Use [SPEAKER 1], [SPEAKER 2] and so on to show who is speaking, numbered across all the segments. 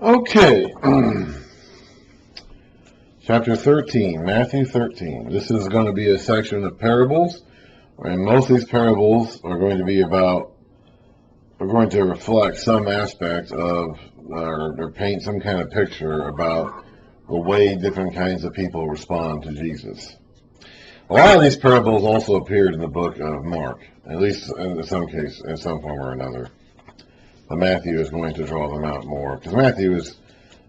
[SPEAKER 1] Okay. Chapter 13, Matthew 13. This is going to be a section of parables, and most of these parables are going to be are going to reflect some aspect of, or paint some kind of picture about the way different kinds of people respond to Jesus. A lot of these parables also appeared in the book of Mark, at least in some case, in some form or another. But Matthew is going to draw them out more, because Matthew is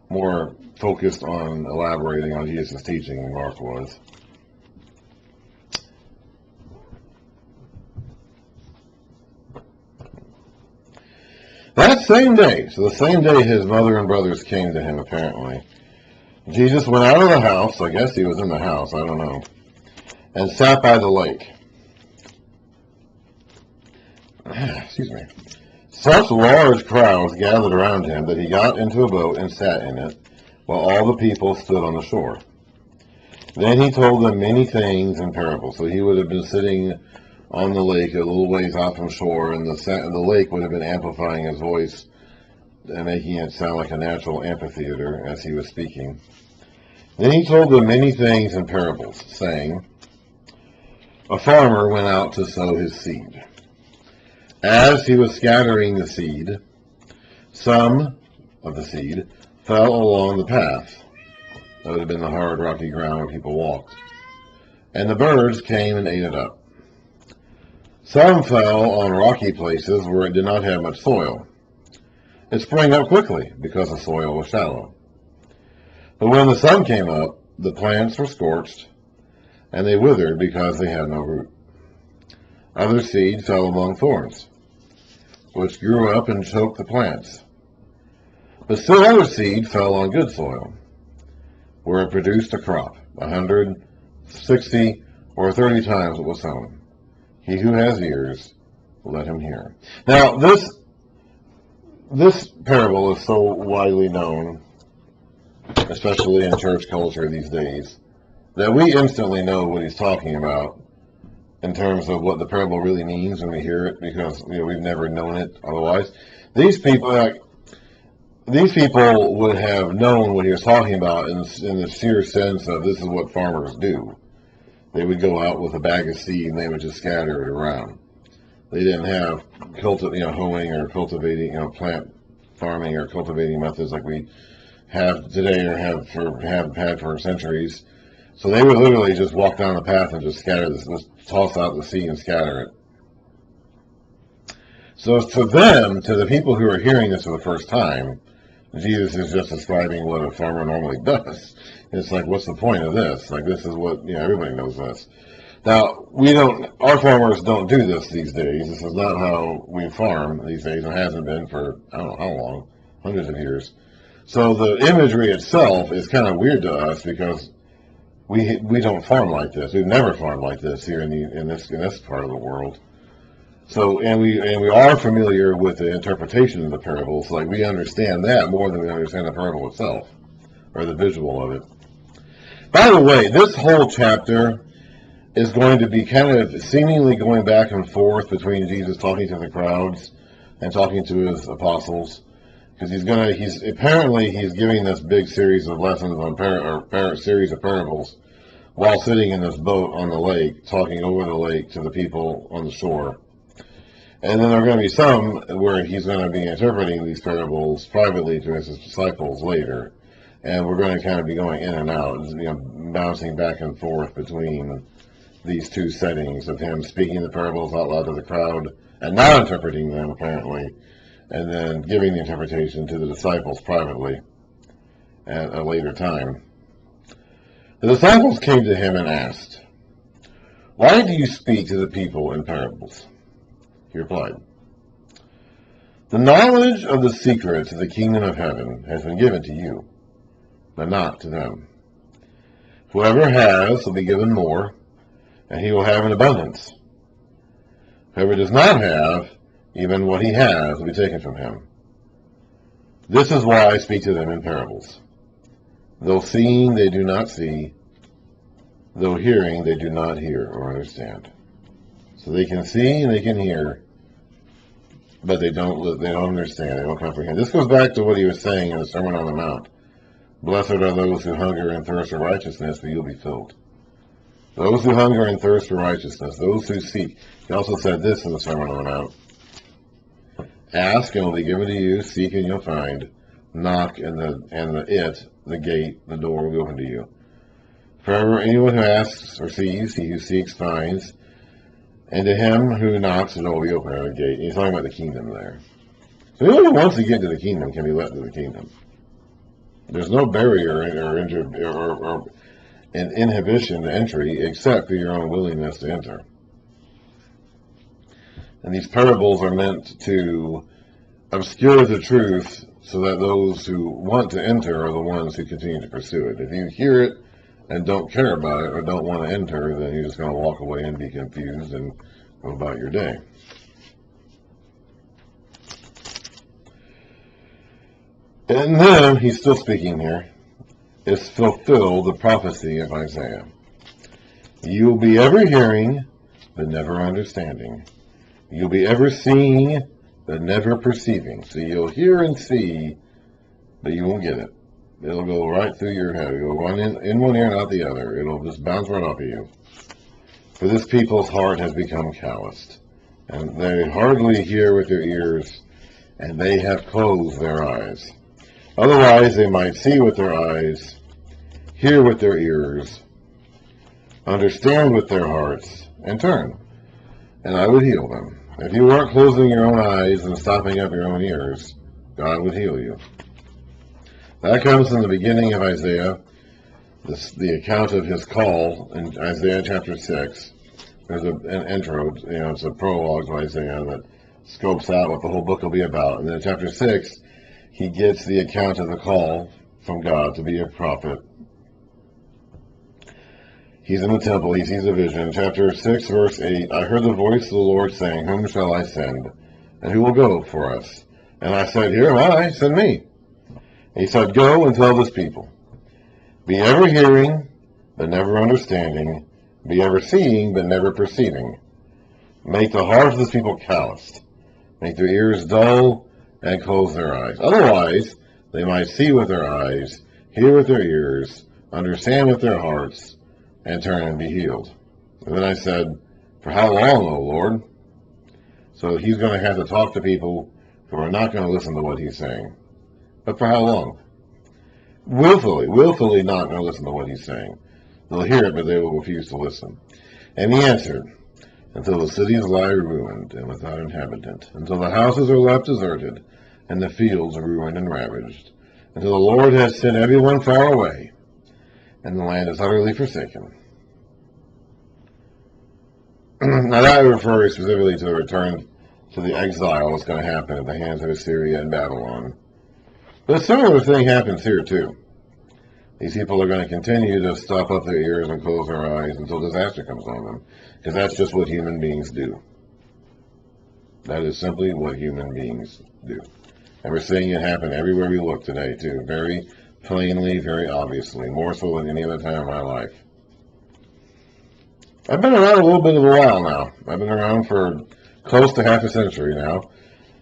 [SPEAKER 1] more focused on elaborating on Jesus' teaching than Mark was. That same day, so the same day his mother and brothers came to him, apparently, Jesus went out of the house, I guess he was in the house, I don't know, and sat by the lake. Excuse me. Such large crowds gathered around him that he got into a boat and sat in it, while all the people stood on the shore. Then he told them many things in parables. So he would have been sitting on the lake a little ways out from shore, and the lake would have been amplifying his voice and making it sound like a natural amphitheater as he was speaking. Then he told them many things in parables, saying, a farmer went out to sow his seed. As he was scattering the seed, some of the seed fell along the path. That would have been the hard, rocky ground where people walked. And the birds came and ate it up. Some fell on rocky places where it did not have much soil. It sprang up quickly because the soil was shallow. But when the sun came up, the plants were scorched, and they withered because they had no root. Other seed fell among thorns, which grew up and choked the plants. But still other seed fell on good soil, where it produced a crop, 100, 60, or 30 times what was sown. He who has ears, let him hear. Now, this parable is so widely known, especially in church culture these days, that we instantly know what he's talking about in terms of what the parable really means when we hear it, because we've never known it otherwise. These people would have known what he was talking about in the sheer sense of this is what farmers do. They would go out with a bag of seed and they would just scatter it around. They didn't have hoeing or cultivating, plant farming or cultivating methods like we have today or have had for centuries. So they would literally just walk down the path and just toss out the seed and scatter it. So to them, to the people who are hearing this for the first time, Jesus is just describing what a farmer normally does. It's like, what's the point of this? Like, this is what, everybody knows this. Now, our farmers don't do this these days. This is not how we farm these days. It hasn't been for, I don't know how long, hundreds of years. So the imagery itself is kind of weird to us because we don't farm like this. We've never farmed like this here in this part of the world. So and we are familiar with the interpretation of the parables. Like we understand that more than we understand the parable itself or the visual of it. By the way, this whole chapter is going to be kind of seemingly going back and forth between Jesus talking to the crowds and talking to his apostles, because he's giving this big series of lessons on series of parables while sitting in this boat on the lake, talking over the lake to the people on the shore. And then there are going to be some where he's going to be interpreting these parables privately to his disciples later. And we're going to kind of be going in and out, bouncing back and forth between these two settings of him speaking the parables out loud to the crowd and not interpreting them, apparently, and then giving the interpretation to the disciples privately at a later time. The disciples came to him and asked, "Why do you speak to the people in parables?" He replied, "The knowledge of the secrets of the kingdom of heaven has been given to you, but not to them. Whoever has will be given more, and he will have an abundance. Whoever does not have, even what he has will be taken from him. This is why I speak to them in parables. Though seeing, they do not see. Though hearing, they do not hear or understand." So they can see and they can hear, but they don't understand, they don't comprehend. This goes back to what he was saying in the Sermon on the Mount. Blessed are those who hunger and thirst for righteousness, for you'll be filled. Those who hunger and thirst for righteousness, those who seek. He also said this in the Sermon on the Mount. Ask and it will be given to you, seek and you'll find, knock and the gate, the door will be open to you. For anyone who asks or sees, he who seeks finds, and to him who knocks the door will be open at the gate. And he's talking about the kingdom there. So anyone who wants to get into the kingdom can be let into the kingdom. There's no barrier or an inhibition to entry except for your own willingness to enter. And these parables are meant to obscure the truth so that those who want to enter are the ones who continue to pursue it. If you hear it and don't care about it or don't want to enter, then you're just going to walk away and be confused and go about your day. And then, he's still speaking here, is fulfilled the prophecy of Isaiah. You'll be ever hearing, but never understanding. You'll be ever seeing, but never perceiving. So you'll hear and see, but you won't get it. It'll go right through your head. It'll run in one ear and out the other. It'll just bounce right off of you. For this people's heart has become calloused, and they hardly hear with their ears, and they have closed their eyes. Otherwise they might see with their eyes, hear with their ears, understand with their hearts, and turn, and I would heal them. If you weren't closing your own eyes and stopping up your own ears, God would heal you. That comes in the beginning of Isaiah, the account of his call in Isaiah chapter 6. There's an intro, it's a prologue to Isaiah that scopes out what the whole book will be about. And then in chapter 6, he gets the account of the call from God to be a prophet. He's in the temple, he sees a vision. Chapter 6, verse 8, I heard the voice of the Lord saying, whom shall I send? And who will go for us? And I said, here am I, send me. And he said, go and tell this people. Be ever hearing, but never understanding. Be ever seeing, but never perceiving. Make the hearts of this people calloused. Make their ears dull, and close their eyes. Otherwise, they might see with their eyes, hear with their ears, understand with their hearts, and turn and be healed. And then I said, for how long, O Lord? So he's going to have to talk to people who are not going to listen to what he's saying. But for how long? Willfully not going to listen to what he's saying. They'll hear it, but they will refuse to listen. And he answered, until the cities lie ruined and without inhabitant, until the houses are left deserted, and the fields ruined and ravaged, until the Lord has sent everyone far away, and the land is utterly forsaken. Now that refers specifically to the return to the exile that's going to happen at the hands of Assyria and Babylon. But a similar thing happens here too. These people are going to continue to stop up their ears and close their eyes until disaster comes on them, because that's just what human beings do. That is simply what human beings do. And we're seeing it happen everywhere we look today too, very plainly, very obviously, more so than any other time in my life. I've been around a little bit of a while now. I've been around for close to half a century now,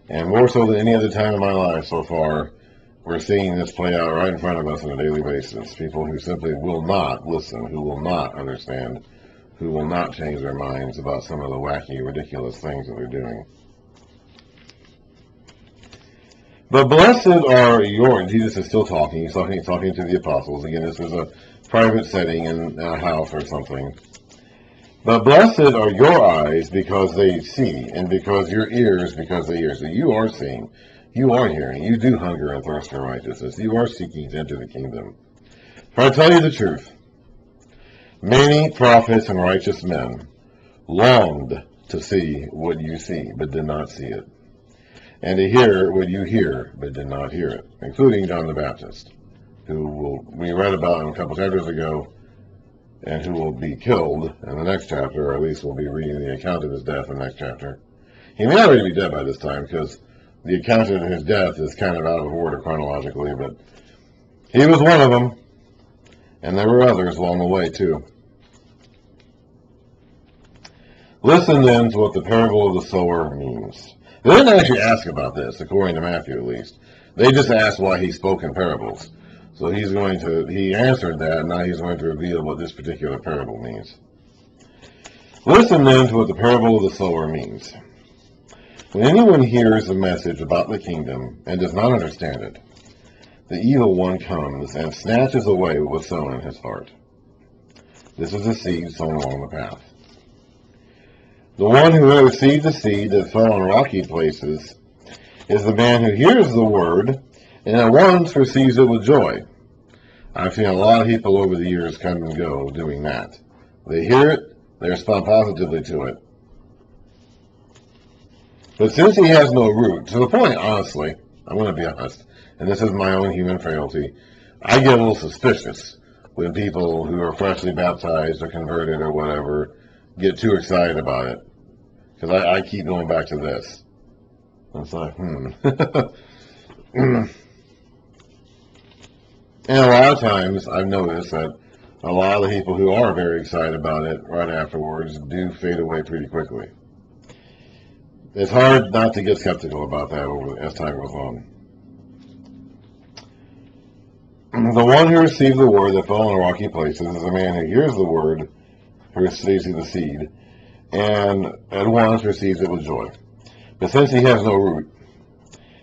[SPEAKER 1] and more so than any other time in my life so far, we're seeing this play out right in front of us on a daily basis. People who simply will not listen, who will not understand, who will not change their minds about some of the wacky, ridiculous things that they're doing. But blessed are your, Jesus is still talking, he's talking to the apostles. Again, this is a private setting in a house or something. But blessed are your eyes because they see, and because your ears because they hear. So you are seeing, you are hearing, you do hunger and thirst for righteousness. You are seeking to enter the kingdom. For I tell you the truth, many prophets and righteous men longed to see what you see, but did not see it, and to hear what you hear, but did not hear it, including John the Baptist, who we read about a couple chapters ago, and who will be killed in the next chapter, or at least we'll be reading the account of his death in the next chapter. He may already be dead by this time, because the account of his death is kind of out of order chronologically, but he was one of them, and there were others along the way too. Listen then to what the parable of the sower means. They didn't actually ask about this, according to Matthew at least. They just asked why he spoke in parables. So he answered that, and now he's going to reveal what this particular parable means. Listen then to what the parable of the sower means. When anyone hears the message about the kingdom and does not understand it, the evil one comes and snatches away what was sown in his heart. This is the seed sown along the path. The one who receives the seed that fell on rocky places is the man who hears the word and at once receives it with joy. I've seen a lot of people over the years come and go doing that. They hear it, they respond positively to it. But since he has no root, to the point, honestly, I'm going to be honest, and this is my own human frailty, I get a little suspicious when people who are freshly baptized or converted or whatever get too excited about it. Because I keep going back to this. It's like, And a lot of times I've noticed that a lot of the people who are very excited about it right afterwards do fade away pretty quickly. It's hard not to get skeptical about that as time goes on. The one who receives the word that fell on rocky places is a man who hears the word, who receives the seed, and at once receives it with joy. But since he has no root,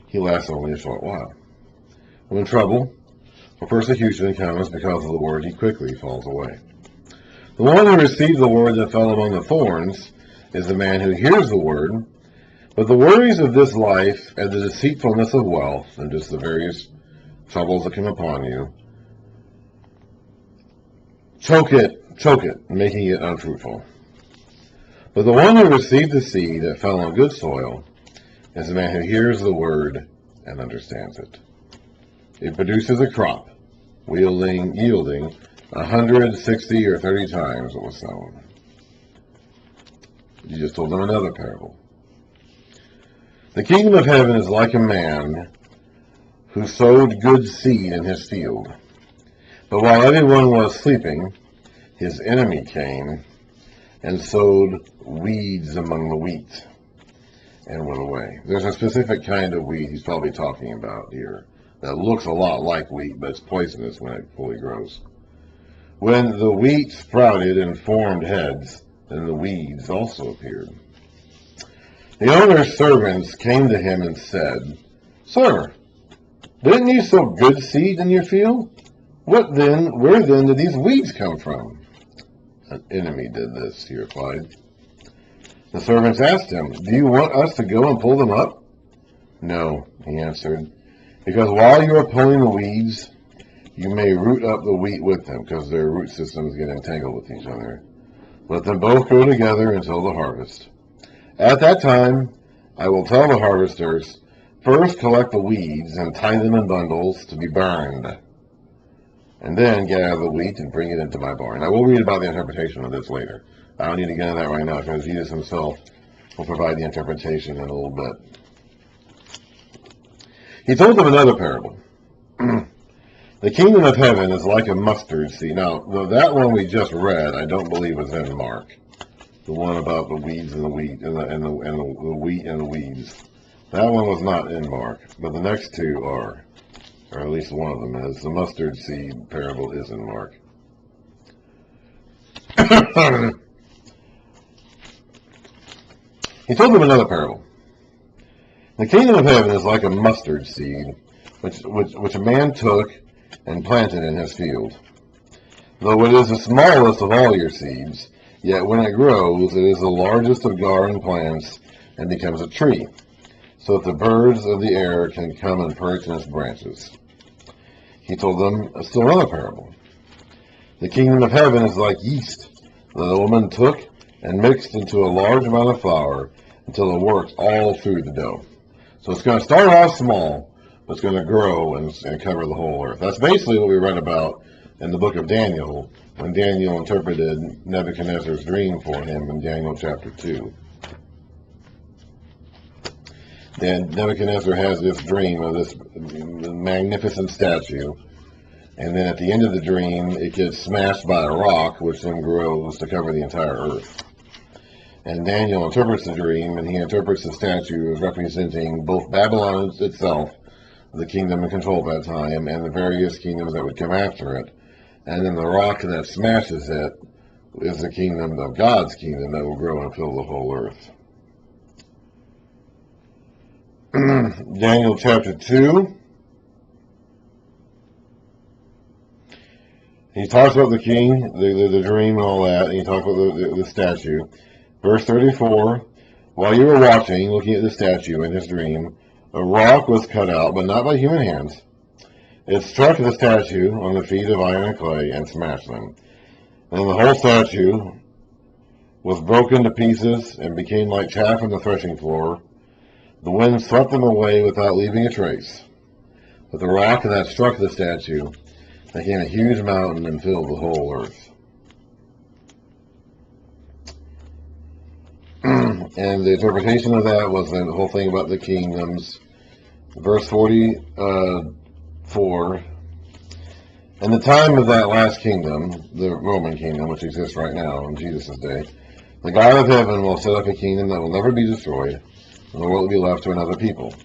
[SPEAKER 1] he lasts only a short while. When trouble or persecution comes because of the word, he quickly falls away. The one who receives the word that fell among the thorns is the man who hears the word, but the worries of this life and the deceitfulness of wealth and just the various troubles that come upon you choke it, making it unfruitful. But the one who received the seed that fell on good soil is the man who hears the word and understands it. It produces a crop, yielding 160 or 30 times what was sown. You just told them another parable. The kingdom of heaven is like a man who sowed good seed in his field. But while everyone was sleeping, his enemy came and sowed weeds among the wheat and went away. There's a specific kind of wheat he's probably talking about here that looks a lot like wheat, but it's poisonous when it fully grows. When the wheat sprouted and formed heads, then the weeds also appeared. The owner's servants came to him and said, "Sir, didn't you sow good seed in your field? Where then did these weeds come from?" "An enemy did this," he replied. The servants asked him, "Do you want us to go and pull them up?" "No," he answered, "because while you are pulling the weeds, you may root up the wheat with them," because their root systems get entangled with each other. "Let them both grow together until the harvest. At that time, I will tell the harvesters, first collect the weeds and tie them in bundles to be burned, and then gather the wheat and bring it into my barn." I will read about the interpretation of this later. I don't need to get into that right now because Jesus himself will provide the interpretation in a little bit. He told them another parable. The kingdom of heaven is like a mustard seed. Now, that one we just read, I don't believe was in Mark. The one about the weeds and the wheat and the wheat and the weeds. That one was not in Mark, but the next two are, or at least one of them is. The mustard seed parable is in Mark. He told them another parable. The kingdom of heaven is like a mustard seed, which a man took and planted in his field. Though it is the smallest of all your seeds, yet when it grows, it is the largest of garden plants and becomes a tree, so that the birds of the air can come and perch in its branches. He told them still another parable. The kingdom of heaven is like yeast that a woman took and mixed into a large amount of flour until it worked all through the dough. So it's going to start off small, but it's going to grow and cover the whole earth. That's basically what we read about in the book of Daniel, when Daniel interpreted Nebuchadnezzar's dream for him in Daniel chapter 2. Then Nebuchadnezzar has this dream of this magnificent statue, and then at the end of the dream, it gets smashed by a rock, which then grows to cover the entire earth. And Daniel interprets the dream, and he interprets the statue as representing both Babylon itself, the kingdom in control at that time, and the various kingdoms that would come after it. And then the rock that smashes it is the kingdom of God's kingdom that will grow and fill the whole earth. Daniel chapter 2. He talks about the king, the dream and all that, and he talks about the statue. Verse 34, while you were watching, looking at the statue in his dream, a rock was cut out, but not by human hands. It struck the statue on the feet of iron and clay and smashed them. And the whole statue was broken to pieces and became like chaff on the threshing floor. The wind swept them away without leaving a trace. But the rock that struck the statue became a huge mountain and filled the whole earth. And the interpretation of that was the whole thing about the kingdoms. Verse 44, in the time of that last kingdom, the Roman kingdom, which exists right now in Jesus' day, the God of heaven will set up a kingdom that will never be destroyed, nor will it be left to another people.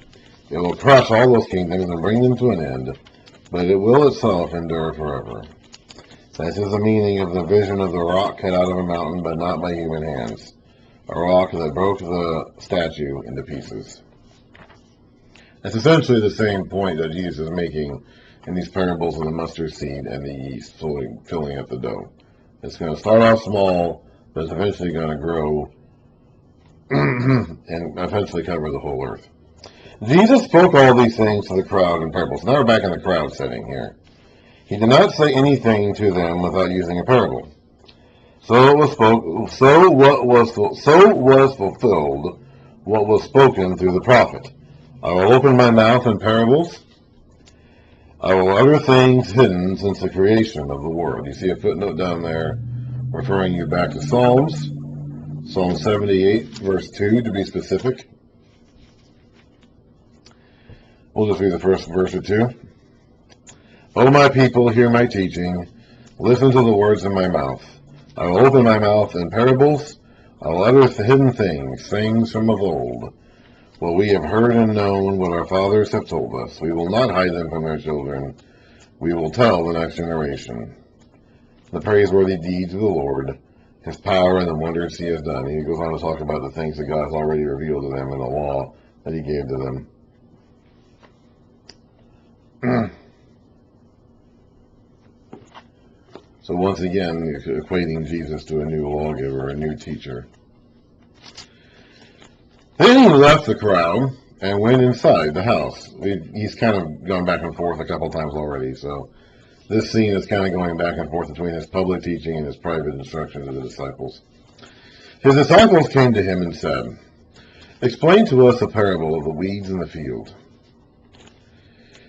[SPEAKER 1] It will crush all those kingdoms and bring them to an end, but it will itself endure forever. This is the meaning of the vision of the rock cut out of a mountain, but not by human hands, a rock that broke the statue into pieces. That's essentially the same point that Jesus is making in these parables of the mustard seed and the yeast filling up the dough. It's going to start off small, but it's eventually going to grow and eventually cover the whole earth. Jesus spoke all these things to the crowd in parables. Now we're back in the crowd setting here. He did not say anything to them without using a parable. So was fulfilled what was spoken through the prophet. I will open my mouth in parables. I will utter things hidden since the creation of the world. You see a footnote down there referring you back to Psalms. Psalm 78, verse 2, to be specific. We'll just read the first verse or two. O my people, hear my teaching. Listen to the words of my mouth. I will open my mouth in parables. I will utter hidden things, things from of old. What we have heard and known, what our fathers have told us. We will not hide them from their children. We will tell the next generation the praiseworthy deeds of the Lord, his power and the wonders he has done. He goes on to talk about the things that God has already revealed to them in the law that he gave to them. So once again, equating Jesus to a new lawgiver, a new teacher. Then he left the crowd and went inside the house. He's kind of gone back and forth a couple times already, so this scene is kind of going back and forth between his public teaching and his private instruction to the disciples. His disciples came to him and said, explain to us a parable of the weeds in the field.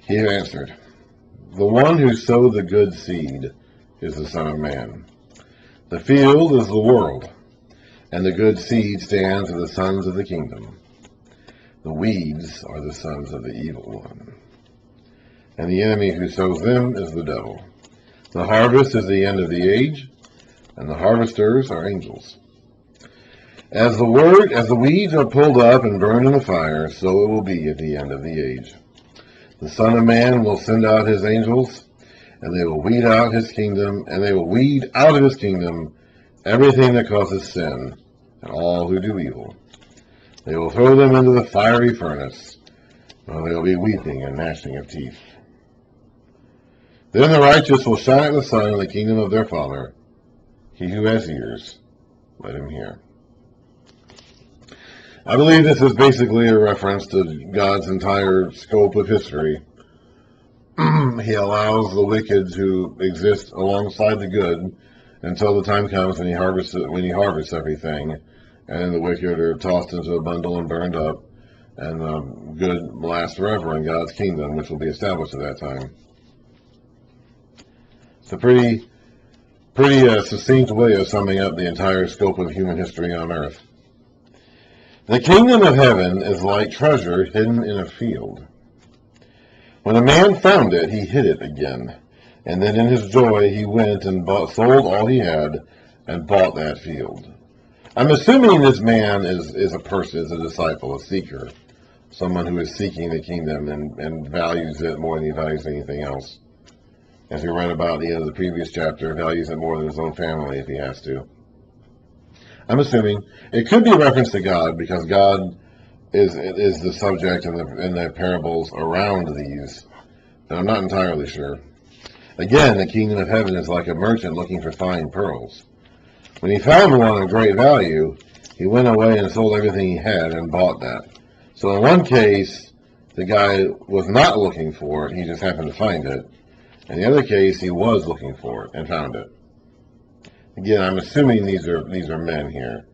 [SPEAKER 1] He answered, the one who sowed the good seed is the Son of Man. The field is the world, and the good seed stands for the sons of the kingdom. The weeds are the sons of the evil one, and the enemy who sows them is the devil. The harvest is the end of the age, and the harvesters are angels. As the weeds are pulled up and burned in the fire, so it will be at the end of the age. The Son of Man will send out his angels, and they will weed out his kingdom, and they will weed out of his kingdom everything that causes sin, and all who do evil. They will throw them into the fiery furnace, where they will be weeping and gnashing of teeth. Then the righteous will shine at the sun in the kingdom of their Father. He who has ears, let him hear. I believe this is basically a reference to God's entire scope of history. He allows the wicked to exist alongside the good until the time comes when he harvests everything, and then the wicked are tossed into a bundle and burned up, and the good lasts forever in God's kingdom, which will be established at that time. It's a pretty succinct way of summing up the entire scope of human history on earth. The kingdom of heaven is like treasure hidden in a field. When a man found it, he hid it again, and then in his joy he went and sold all he had and bought that field. I'm assuming this man is a person, is a disciple, a seeker, someone who is seeking the kingdom and values it more than he values anything else. As we read about at the end of the previous chapter, values it more than his own family if he has to. I'm assuming it could be a reference to God, because God is the subject in the parables around these, but I'm not entirely sure. Again, the kingdom of heaven is like a merchant looking for fine pearls. When he found one of great value, he went away and sold everything he had and bought that. So in one case, the guy was not looking for it, he just happened to find it. In the other case, he was looking for it and found it. Again, I'm assuming these are men here.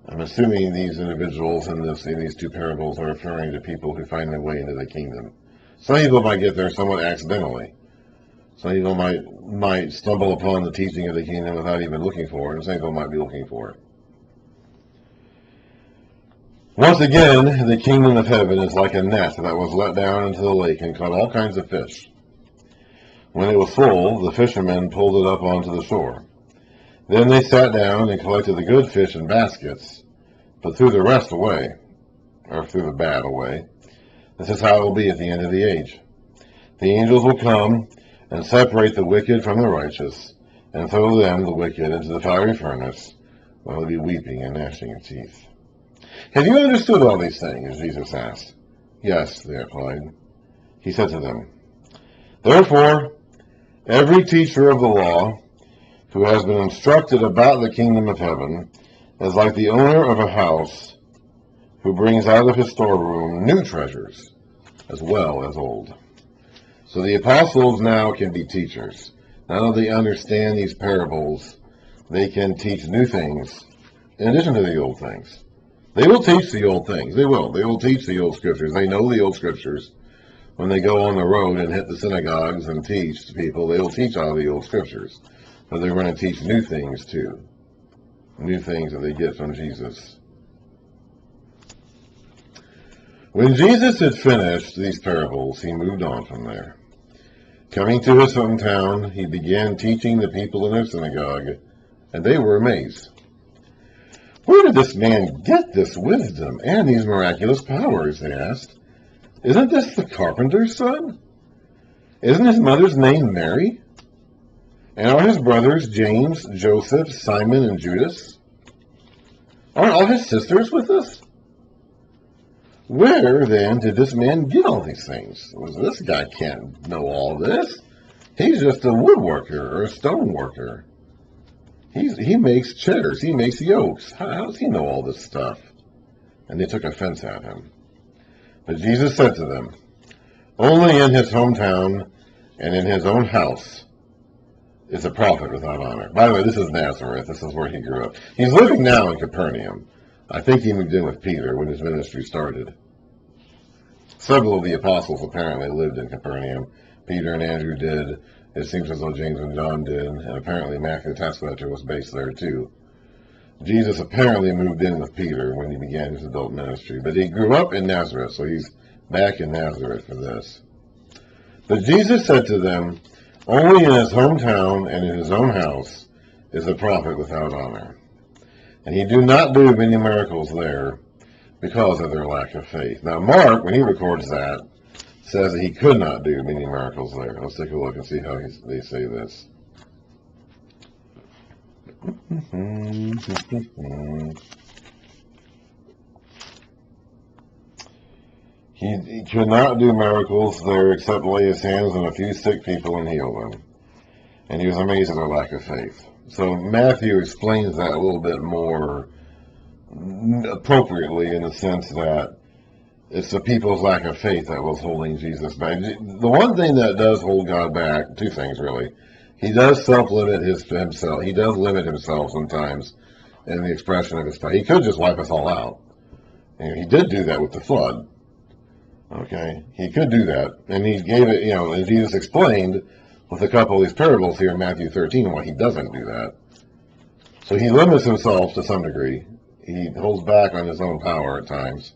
[SPEAKER 1] I'm assuming these individuals in these two parables are referring to people who find their way into the kingdom. Some people might get there somewhat accidentally. Some people might stumble upon the teaching of the kingdom without even looking for it, and some people might be looking for it. Once again, the kingdom of heaven is like a net that was let down into the lake and caught all kinds of fish. When it was full, the fishermen pulled it up onto the shore. Then they sat down and collected the good fish in baskets, but threw the rest away, or threw the bad away. This is how it will be at the end of the age. The angels will come and separate the wicked from the righteous, and throw them, the wicked, into the fiery furnace, where they'll be weeping and gnashing of teeth. Have you understood all these things? Jesus asked. Yes, they replied. He said to them, Therefore, every teacher of the law who has been instructed about the kingdom of heaven is like the owner of a house who brings out of his storeroom new treasures as well as old. So the apostles now can be teachers. Not only they understand these parables, they can teach new things in addition to the old things. They will teach the old things. They will. They will teach the old scriptures. They know the old scriptures. When they go on the road and hit the synagogues and teach to people, they will teach all the old scriptures. But they're going to teach new things too. New things that they get from Jesus. When Jesus had finished these parables, he moved on from there. Coming to his hometown, he began teaching the people in their synagogue, and they were amazed. Where did this man get this wisdom and these miraculous powers? They asked. Isn't this the carpenter's son? Isn't his mother's name Mary? And are his brothers James, Joseph, Simon, and Judas? Aren't all his sisters with us? Where, then, did this man get all these things? This guy can't know all this. He's just a woodworker or a stone worker. He makes chairs. He makes yokes. How does he know all this stuff? And they took offense at him. But Jesus said to them, Only in his hometown and in his own house is a prophet without honor. By the way, this is Nazareth. This is where he grew up. He's living now in Capernaum. I think he moved in with Peter when his ministry started. Several of the apostles apparently lived in Capernaum. Peter and Andrew did. It seems as though James and John did. And apparently Matthew the tax collector was based there too. Jesus apparently moved in with Peter when he began his adult ministry. But he grew up in Nazareth, so he's back in Nazareth for this. But Jesus said to them, Only in his hometown and in his own house is a prophet without honor. And he do not do many miracles there because of their lack of faith. Now Mark, when he records that, says that he could not do many miracles there. Let's take a look and see how they say this. He could not do miracles there except lay his hands on a few sick people and heal them. And he was amazed at their lack of faith. So Matthew explains that a little bit more appropriately in the sense that it's the people's lack of faith that was holding Jesus back. The one thing that does hold God back, two things really. He does self-limit himself. He does limit himself sometimes in the expression of his faith. He could just wipe us all out. And he did do that with the flood. Okay? He could do that. And he gave it, and Jesus explained with a couple of these parables here in Matthew 13 why he doesn't do that. So he limits himself to some degree. He holds back on his own power at times.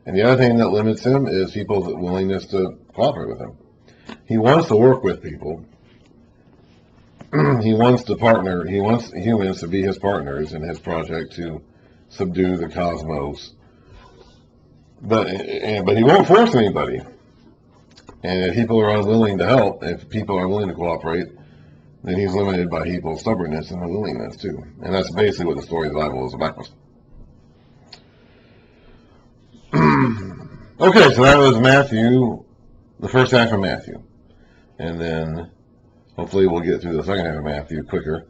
[SPEAKER 1] And the other thing that limits him is people's willingness to cooperate with him. He wants to work with people. He wants to partner. He wants humans to be his partners in his project to subdue the cosmos. But he won't force anybody. And if people are unwilling to help, if people are unwilling to cooperate, then he's limited by people's stubbornness and unwillingness too. And that's basically what the story of the Bible is about. Okay, so that was Matthew, the first half of Matthew. And then hopefully we'll get through the second half of Matthew quicker.